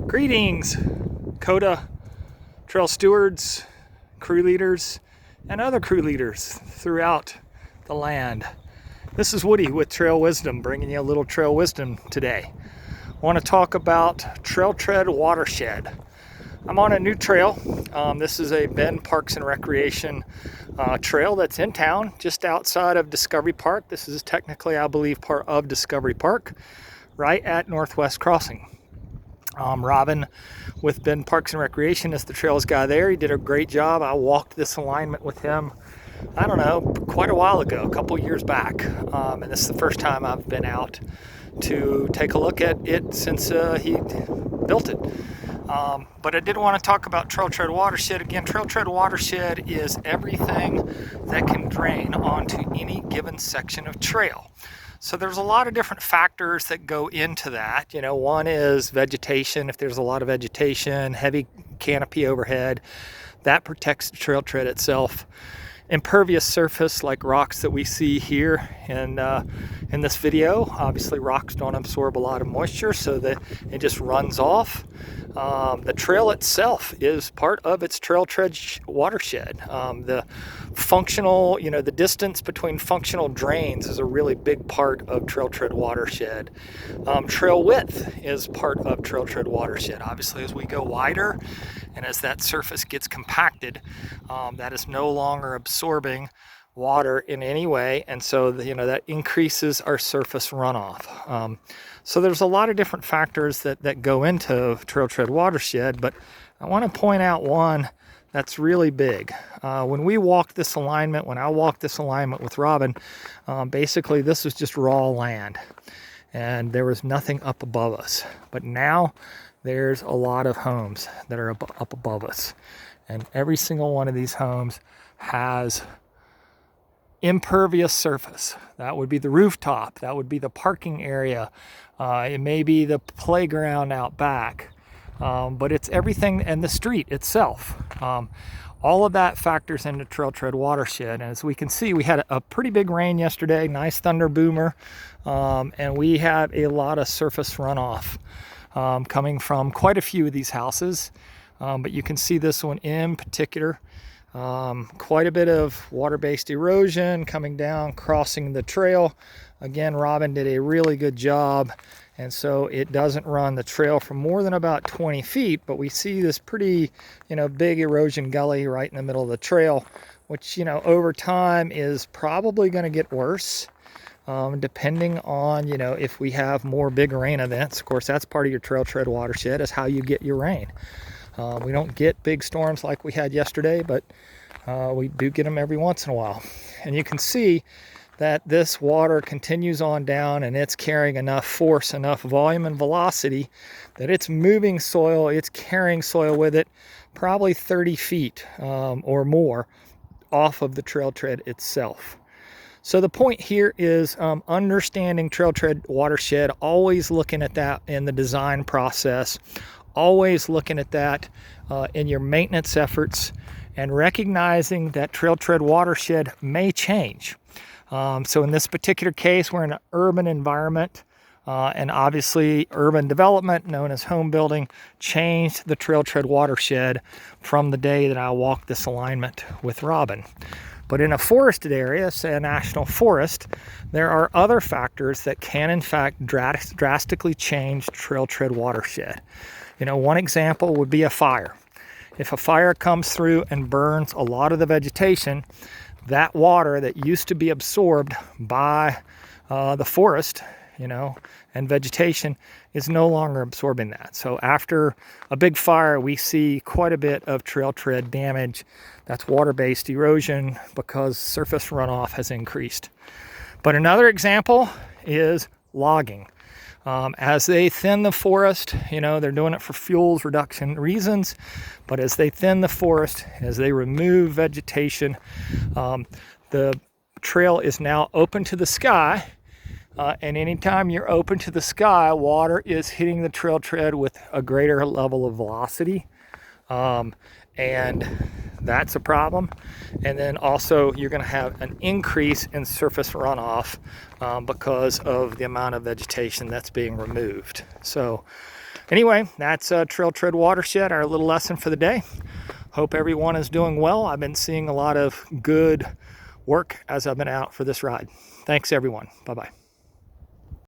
Greetings, COTA trail stewards, crew leaders, and other crew leaders throughout the land. This is Woody with Trail Wisdom, bringing you a little trail wisdom today. I want to talk about Trail Tread Watershed. I'm on a new trail. This is a Bend Parks and Recreation trail that's in town, just outside of Discovery Park. This is technically, I believe, part of Discovery Park, right at Northwest Crossing. Robin with Bend Parks and Recreation is the trails guy there. He did a great job. I walked this alignment with him, I don't know, quite a while ago, a couple years back. And this is the first time I've been out to take a look at it since he built it. But I did want to talk about Trail Tread Watershed. Again, Trail Tread Watershed is everything that can drain onto any given section of trail. So there's a lot of different factors that go into that. You know, one is vegetation. If there's a lot of vegetation, heavy canopy overhead, that protects the trail tread itself. Impervious surface like rocks that we see here in this video. Obviously rocks don't absorb a lot of moisture, so that it just runs off. The trail itself is part of its trail tread watershed. The functional, the distance between functional drains is a really big part of trail tread watershed. Trail width is part of trail tread watershed. Obviously, as we go wider and as that surface gets compacted, that is no longer absorbing water in any way, and so that increases our surface runoff. So there's a lot of different factors that go into trail tread watershed, but I want to point out one that's really big. When I walked this alignment with Robin, basically this was just raw land and there was nothing up above us. But now there's a lot of homes that are up above us, and every single one of these homes has impervious surface. That would be the rooftop, that would be the parking area, it may be the playground out back, but it's everything, and the street itself. All of that factors into Trail Tread Watershed. And as we can see, we had a pretty big rain yesterday, nice thunder boomer, and we had a lot of surface runoff coming from quite a few of these houses, but you can see this one in particular. Quite a bit of water-based erosion coming down, crossing the trail. Again, Robin did a really good job, and so it doesn't run the trail for more than about 20 feet, but we see this pretty, big erosion gully right in the middle of the trail, which, over time is probably going to get worse, depending on, if we have more big rain events. Of course, that's part of your trail tread watershed, is how you get your rain. We don't get big storms like we had yesterday, but we do get them every once in a while. And you can see that this water continues on down, and it's carrying enough force, enough volume and velocity that it's moving soil, it's carrying soil with it, probably 30 feet or more off of the trail tread itself. So the point here is understanding trail tread watershed, always looking at that in the design process, always looking at that in your maintenance efforts, and recognizing that trail tread watershed may change. So in this particular case, we're in an urban environment, and obviously urban development, known as home building, changed the trail tread watershed from the day that I walked this alignment with Robin. But in a forested area, say a national forest, there are other factors that can in fact drastically change trail tread watershed. One example would be a fire. If a fire comes through and burns a lot of the vegetation, that water that used to be absorbed by the forest, and vegetation is no longer absorbing that. So after a big fire, we see quite a bit of trail tread damage. That's water-based erosion because surface runoff has increased. But another example is logging. As they thin the forest, they're doing it for fuels reduction reasons, but as they thin the forest, as they remove vegetation, the trail is now open to the sky, and anytime you're open to the sky, water is hitting the trail tread with a greater level of velocity, and that's a problem. And then also you're going to have an increase in surface runoff because of the amount of vegetation that's being removed. So Anyway, that's Trail Tread Watershed, our little lesson for the day. Hope everyone is doing well. I've been seeing a lot of good work as I've been out for this ride. Thanks, everyone. Bye-bye.